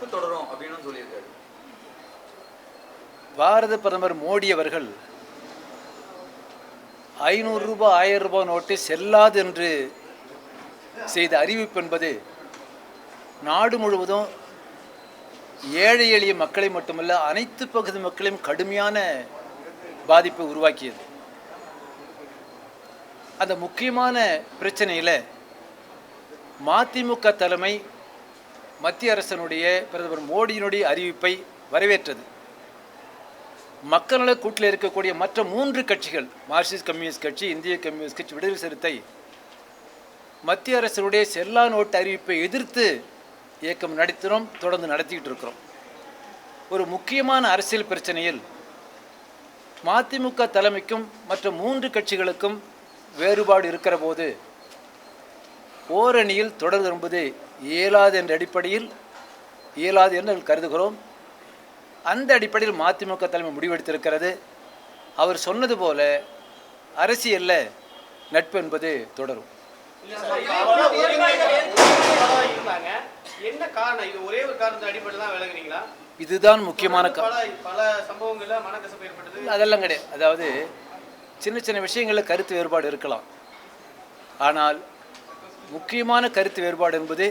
நட்பு தொடரும் அப்படின்னு சொல்லியிருக்காரு. பாரத பிரதமர் மோடி அவர்கள் 500 ரூபாய் 1000 ரூபாய் நோட்டு செல்லாது என்று செய்த அறிவிப்பு என்பது நாடு முழுவதும் ஏழை எளிய மக்களை மட்டுமல்ல அனைத்து பகுதி மக்களையும் கடுமையான பாதிப்பை உருவாக்கியது. அந்த முக்கியமான பிரச்சனையில் மதிமுக தலைமை மத்திய அரசனுடைய பிரதமர் மோடியினுடைய அறிவிப்பை வரவேற்றது. மக்கள் நல கூட்டில் இருக்கக்கூடிய மற்ற 3 கட்சிகள், மார்க்சிஸ்ட் கம்யூனிஸ்ட் கட்சி, இந்திய கம்யூனிஸ்ட் கட்சி, விடுதலை சிறுத்தை, மத்திய அரசினுடைய செல்லா நோட்டு அறிவிப்பை எதிர்த்து இயக்கம் நடத்தினோம், தொடர்ந்து நடத்திக்கிட்டு இருக்கிறோம். ஒரு முக்கியமான அரசியல் பிரச்சனையில் மதிமுக தலைமைக்கும் மற்ற 3 கட்சிகளுக்கும் வேறுபாடு இருக்கிற போது ஓரணியில் தொடர்ந்து என்பது இயலாது என்ற அடிப்படையில் இயலாது என்று கருதுகிறோம். அந்த அடிப்படையில் மதிமுக தலைமை முடிவெடுத்திருக்கிறது. அவர் சொன்னது போல அரசியலில் நட்பு என்பது தொடரும். இதுதான் முக்கியமான அதெல்லாம் கிடையாது. அதாவது சின்ன சின்ன விஷயங்களில் கருத்து வேறுபாடு இருக்கலாம். ஆனால் முக்கியமான கருத்து வேறுபாடு என்பது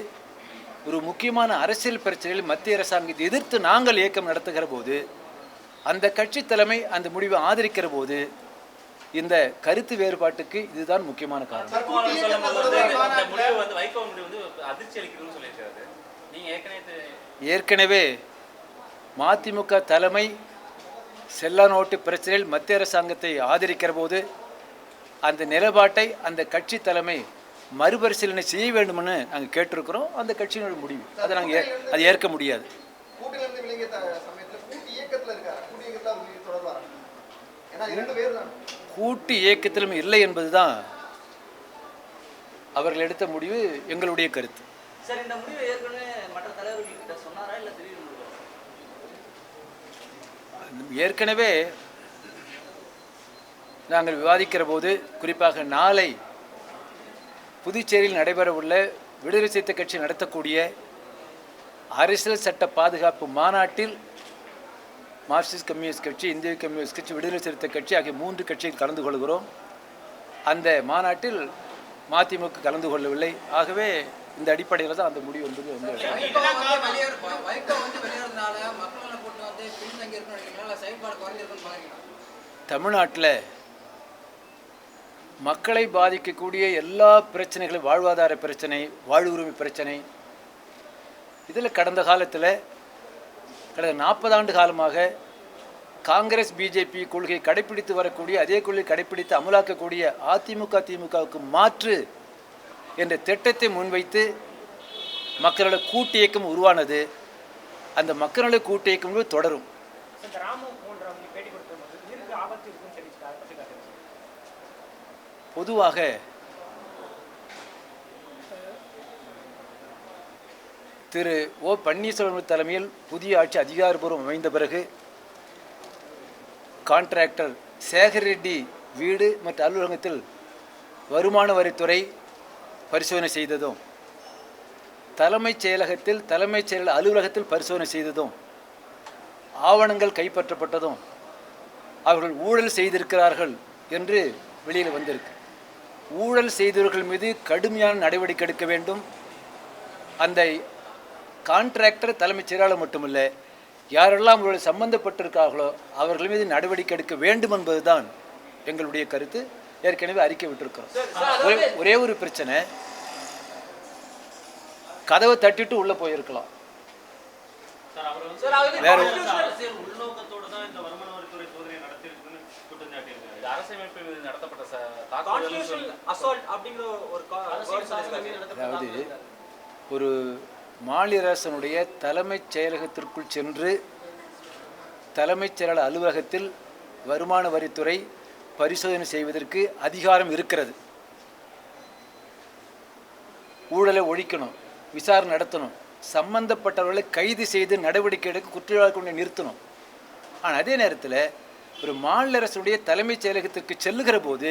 ஒரு முக்கியமான அரசியல் பிரச்சனையில் மத்திய அரசாங்கத்தை எதிர்த்து நாங்கள் இயக்கம் நடத்துகிற போது அந்த கட்சி தலைமை அந்த முடிவை ஆதரிக்கிற போது இந்த கருத்து வேறுபாட்டுக்கு இதுதான் முக்கியமான காரணம். ஏற்கனவே மதிமுக தலைமை செல்லா நோட்டு பிரச்சனையில் மத்திய அரசாங்கத்தை ஆதரிக்கிற போது அந்த நிலைப்பாட்டை அந்த கட்சி தலைமை மறுபரிசீலனை செய்ய வேண்டும்னு நாங்கள் கேட்டிருக்கிறோம். அந்த கட்சியினுடைய முடிவு அதை நாங்கள் அது ஏற்க முடியாது. கூட்டு இயக்கத்திலும் இல்லை என்பதுதான் அவர்கள் எடுத்த முடிவு, எங்களுடைய கருத்து. ஏற்கனவே நாங்கள் விவாதிக்கிற போது, குறிப்பாக நாளை புதுச்சேரியில் நடைபெறவுள்ள விடுதலை சிறுத்தை கட்சி நடத்தக்கூடிய அரசியல் சட்ட பாதுகாப்பு மாநாட்டில் மார்க்சிஸ்ட் கம்யூனிஸ்ட் கட்சி, இந்திய கம்யூனிஸ்ட் கட்சி, விடுதலை சிறுத்தை கட்சி ஆகிய 3 கட்சிகள் கலந்து கொள்கிறோம். அந்த மாநாட்டில் மதிமுக கலந்து கொள்ளவில்லை. ஆகவே இந்த அடிப்படையில் தான் அந்த முடிவு என்பது வந்து தமிழ்நாட்டில் மக்களை பாதிக்கக்கூடிய எல்லா பிரச்சனைகளும், வாழ்வாதார பிரச்சனை, வாழ்வுரிமை பிரச்சனை, இதில் கடந்த காலத்தில் கடந்த 40 ஆண்டு காலமாக காங்கிரஸ் பிஜேபி கொள்கை கடைப்பிடித்து வரக்கூடிய, அதே கொள்கை கடைப்பிடித்து அமலாக்கக்கூடிய அதிமுக திமுகவுக்கு மாற்று என்ற திட்டத்தை முன்வைத்து மக்களோட கூட்டு இயக்கம் உருவானது. அந்த மக்களோட கூட்டு இயக்கம் தொடரும். பொதுவாக திரு ஓ பன்னீர்செல்வம் தலைமையில் புதிய ஆட்சி அதிகாரப்பூர்வம் அமைந்த பிறகு கான்ட்ராக்டர் சேகர் ரெட்டி வீடு மற்றும் அலுவலகத்தில் வருமான வரித்துறை பரிசோதனை செய்ததும், தலைமைச் செயலகத்தில் தலைமைச் செயலர் அலுவலகத்தில் பரிசோதனை செய்ததும், ஆவணங்கள் கைப்பற்றப்பட்டதும் அவர்கள் ஊழல் செய்திருக்கிறார்கள் என்று வெளியில் வந்திருக்கு. ஊழல் செய்தவர்கள் மீது கடுமையான நடவடிக்கை எடுக்க வேண்டும். அந்த கான்ட்ராக்டர் தலைமைச் செயலாளர் மட்டுமல்ல, யாரெல்லாம் அவர்கள் சம்பந்தப்பட்டிருக்கார்களோ அவர்கள் மீது நடவடிக்கை எடுக்க வேண்டும் என்பதுதான் எங்களுடைய கருத்து. ஏற்கனவே அறிக்கை விட்டிருக்கிறோம். ஒரே ஒரு பிரச்சனை, கதவை தட்டிட்டு உள்ள போயிருக்கலாம். வேற அதாவது ஒரு மாநில அரசனுடைய தலைமைச் செயலகத்திற்குள் சென்று தலைமைச் செயலாளர் அலுவலகத்தில் வருமான வரித்துறை பரிசோதனை செய்வதற்கு அதிகாரம் இருக்கிறது. ஊழலை ஒழிக்கணும், விசாரணை நடத்தணும், சம்பந்தப்பட்டவர்களை கைது செய்து நடவடிக்கை எடுக்க குற்றவாளி கொண்டு நிறுத்தணும். ஆனால் அதே நேரத்தில் ஒரு மாநில அரசுடைய தலைமைச் செயலகத்திற்கு செல்லுகிற போது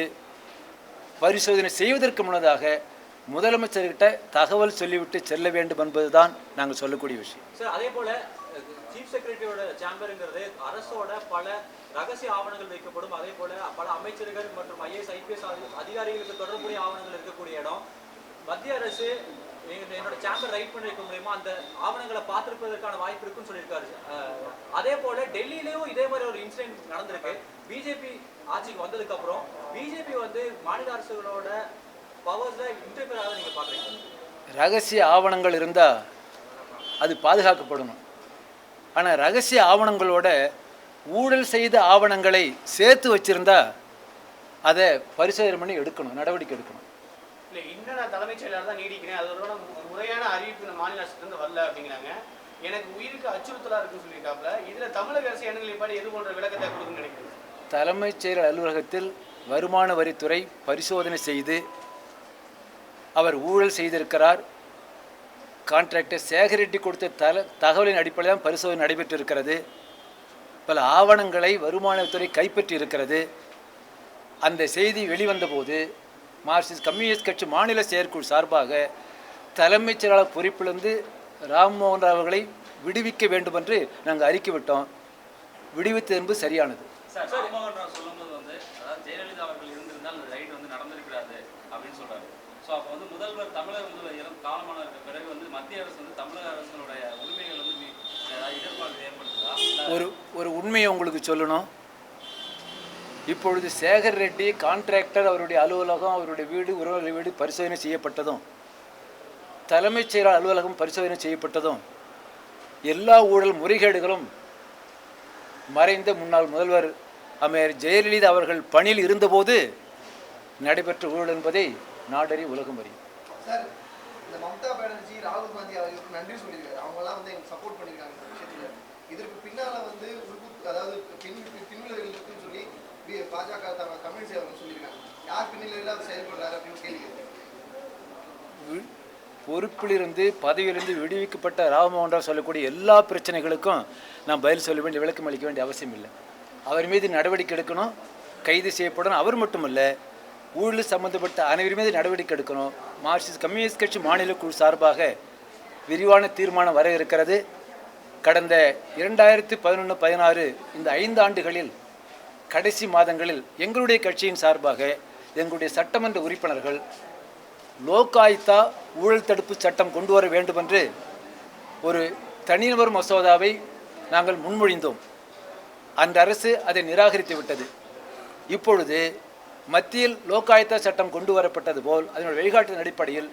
பரிசோதனை செய்வதற்கு முன்னதாக முதலமைச்சர்கிட்ட தகவல் சொல்லிவிட்டு செல்ல வேண்டும் என்பதுதான் நாங்கள் சொல்லக்கூடிய விஷயம். சார், அதே போல சீஃப் செக்ரட்டரியோட சேம்பருங்கிறது அரசோட பல ரகசிய ஆவணங்கள் வைக்கப்படும். அதே போல பல அமைச்சர்கள் மற்றும் ஐஏஎஸ் ஐபிஎஸ் அதிகாரிகளுக்கு தொடர்புடைய ஆவணங்கள் இருக்கக்கூடிய இடம். மத்திய அரசு என்னோட சேம்பர் ரைட் பண்ணி வைக்க மூலியமா அந்த ஆவணங்களை பார்த்திருப்பதற்கான வாய்ப்பு இருக்குன்னு சொல்லியிருக்காரு. அதே போல டெல்லியிலையும் இதே மாதிரி ஒரு இன்சிடென்ட் நடந்திருக்கு. பிஜேபி ஆட்சிக்கு வந்ததுக்கு அப்புறம் பிஜேபி மாநில அரசுகளோட பவர்ஸ்ல இன்டர்ஃபியர் ஆக நீங்க பாக்குறீங்க. ரகசிய ஆவணங்கள் இருந்தால் அது பாதுகாக்கப்படணும். ஆனால் ரகசிய ஆவணங்களோட ஊழல் செய்த ஆவணங்களை சேர்த்து வச்சிருந்தா அதை பரிசோதனை பண்ணி எடுக்கணும், நடவடிக்கை எடுக்கணும். இல்லை, இன்னும் நான் தலைமைச் செயலாளர் தான் நீடிக்கிறேன், அதோட முறையான அறிவிப்பு இந்த மாநில அரசுலேருந்து வரல அப்படிங்கிறாங்க. எனக்கு உயிருக்கு அச்சுறுத்தலாக இருக்குன்னு சொல்லியிருக்காப்புல. இதில் தமிழக அரசு எண்ணங்களின்படி எது போன்ற விளக்கத்தை கொடுக்குன்னு நினைக்கிறேன். தலைமைச் செயலர் அலுவலகத்தில் வருமான வரித்துறை பரிசோதனை செய்து அவர் ஊழல் செய்திருக்கிறார். கான்ட்ராக்டர் சேகர் ரெட்டி கொடுத்த தகவலின் அடிப்படையில் தான் பரிசோதனை நடைபெற்றிருக்கிறது. பல ஆவணங்களை வருமானத்துறை கைப்பற்றி இருக்கிறது. அந்த செய்தி வெளிவந்த போது மார்க்சிஸ்ட் கம்யூனிஸ்ட் கட்சி மாநில செயற்குழு சார்பாக தலைமைச் செயலாளர் பொறுப்பிலிருந்து ராம்மோகன் ராவ் அவர்களை விடுவிக்க வேண்டும் என்று நாங்கள் அறிக்கை விட்டோம். விடுவித்தது என்பது சரியானது. ராம்மோகன் ராவ் சொல்லும்போது அதாவது ஜெயலலிதா அவர்கள் இருந்திருந்தால் அந்த ரைடு நடந்திருக்கிறாரு அப்படின்னு சொல்றாரு. ஸோ அப்போ முதல்வர் தமிழக முதல்வர் காலமான பிறகு மத்திய அரசு தமிழக அரசுடைய உரிமைகள் இடர்பாடு ஏற்படுத்துதா? ஒரு உண்மையை உங்களுக்கு சொல்லணும். இப்பொழுது சேகர் ரெட்டி கான்ட்ராக்டர் அவருடைய அலுவலகம், அவருடைய வீடு, உறவினர் வீடு பரிசோதனை செய்யப்பட்டதும், தலைமைச் செயலாளர் அலுவலகம் பரிசோதனை செய்யப்பட்டதும், எல்லா ஊழல் முறைகேடுகளும் மறைந்த முன்னாள் முதல்வர் அம்மையார் ஜெயலலிதா அவர்கள் பணியில் இருந்தபோது நடைபெற்ற ஊழல் என்பதை நாடறி உலகம் அறியும். சார், இந்த மம்தா பானர்ஜி ராகுல் காந்தி அவர்களுக்கு நன்றி சொல்லியிருக்காரு. அவங்களாம் எங்களுக்கு சப்போர்ட் பண்ணியிருக்காங்க இந்த விஷயத்தில். இதற்கு பின்னால் அதாவது பின்விளைவுகள் இருக்குன்னு சொல்லி பாஜக கம்யூனிஸ்ட் அவர்கள் சொல்லியிருக்காங்க. யார் பின்னிலையில் அவர் செயல்படுறாரு அப்படின்னு கேள்வி. பொறுப்பிலிருந்து பதவியிலிருந்து விடுவிக்கப்பட்ட ராம்மோகன் ராவ் சொல்லக்கூடிய எல்லா பிரச்சனைகளுக்கும் நான் பதில் சொல்ல வேண்டிய விளக்கம் அளிக்க வேண்டிய அவசியம் இல்லை. அவர் மீது நடவடிக்கை எடுக்கணும், கைது செய்யப்படணும். அவர் மட்டுமல்ல, ஊழல் சம்பந்தப்பட்ட அனைவர் மீது நடவடிக்கை எடுக்கணும். மார்க்சிஸ்ட் கம்யூனிஸ்ட் கட்சி மாநில குழு சார்பாக விரிவான தீர்மானம் வர இருக்கிறது. கடந்த 2011-16 இந்த 5 ஆண்டுகளில் கடைசி மாதங்களில் எங்களுடைய கட்சியின் சார்பாக எங்களுடைய சட்டமன்ற உறுப்பினர்கள் லோகாயுக்தா ஊழல் தடுப்பு சட்டம் கொண்டு வர வேண்டும் என்று ஒரு தனிநபர் மசோதாவை நாங்கள் முன்மொழிந்தோம். அந்த அரசு அதை நிராகரித்து விட்டது. இப்பொழுது மத்தியில் லோகாயுக்தா சட்டம் கொண்டு வரப்பட்டது போல் அதனுடைய வழிகாட்டின் அடிப்படையில்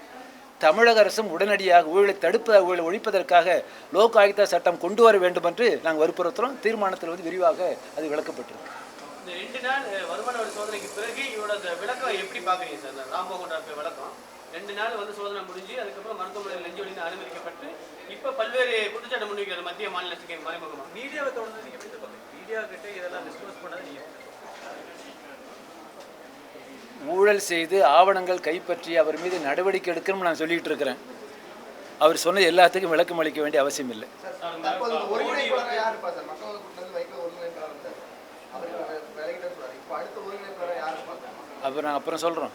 தமிழக அரசும் உடனடியாக ஊழலை ஒழிப்பதற்காக லோகாயுக்தா சட்டம் கொண்டு வர வேண்டும் என்று நாங்கள் வற்புறுத்துகிறோம். தீர்மானத்தில் விரிவாக அது விளக்கப்பட்டிருக்கு. இந்த 2 நாள் வருமான வரி சோதனைக்கு பிறகு இவரோட விளக்கம் எப்படி பார்க்குறீங்க சார்? ராம்மோகன் ராவ் விளக்கம் 2 நாள் சோதனை முடிஞ்சு அதுக்கப்புறம் மருத்துவமனையில் நெஞ்சொலின்னு அனுமதிக்கப்பட்டு இப்போ பல்வேறு குற்றச்சாட்டு முன்வைக்கிறது மத்திய மாநில அரசுக்கு மறைமுகமாக. மீடியாவை தொடர்ந்து நீங்கள் எப்படி பார்க்குறீங்க? மீடியா கிட்ட இதெல்லாம் டிஸ்க்ளோஸ் பண்ணாது நீங்கள் ஊழல் செய்து ஆவணங்கள் கைப்பற்றி அவர் மீது நடவடிக்கை எடுக்கணும்னு நான் சொல்லிட்டு இருக்கிறேன். அவர் சொன்னது எல்லாத்துக்கும் விளக்கம் அளிக்க வேண்டிய அவசியம் இல்லை. அப்புறம் நாங்கள் அப்புறம் சொல்கிறோம்.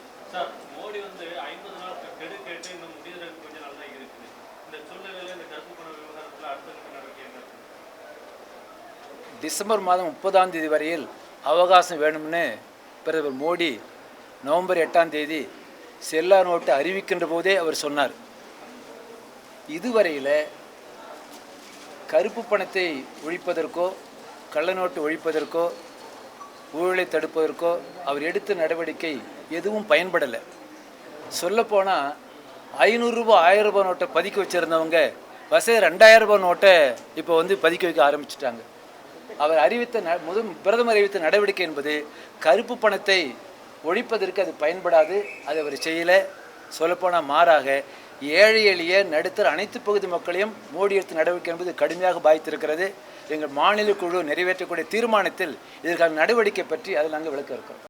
மோடி 50 நாள் கெடு கேட்டு இன்னும் முடிவதற்கு கொஞ்ச நாள் தான் இருக்குது. இந்த சூழ்நிலையில் இந்த கருப்பு பண விவகாரத்தில் அடுத்த நடவடிக்கை என்ன? டிசம்பர் மாதம் 30ஆம் தேதி வரையில் அவகாசம் வேணும்னு பிரதமர் மோடி நவம்பர் 8ஆம் தேதி செல்லா நோட்டு அறிவிக்கின்ற போதே அவர் சொன்னார். இதுவரையில் கருப்பு பணத்தை ஒழிப்பதற்கோ கள்ள நோட்டு ஒழிப்பதற்கோ ஊழலை தடுப்பதற்கோ அவர் எடுத்த நடவடிக்கை எதுவும் பயன்படலை. சொல்லப்போனால் 500 ரூபா 1000 ரூபாய் நோட்டை பதுக்கி வச்சுருந்தவங்க 2000 ரூபாய் நோட்டை இப்போ பதுக்கி வைக்க ஆரம்பிச்சிட்டாங்க. அவர் அறிவித்த பிரதமர் அறிவித்த நடவடிக்கை என்பது கருப்பு பணத்தை ஒழிப்பதற்கு அது பயன்படாது. அது அவர் செய்யலை. சொல்லப்போனால் மாறாக ஏழை எளிய நடுத்தர அனைத்து பகுதி மக்களையும் மோடி எடுத்த நடவடிக்கை என்பது கடுமையாக பாதித்திருக்கிறது. எங்கள் மாநில குழு நிறைவேற்றக்கூடிய தீர்மானத்தில் இதற்கான நடவடிக்கை பற்றி அதில் நாங்கள் விளக்க இருக்கிறோம்.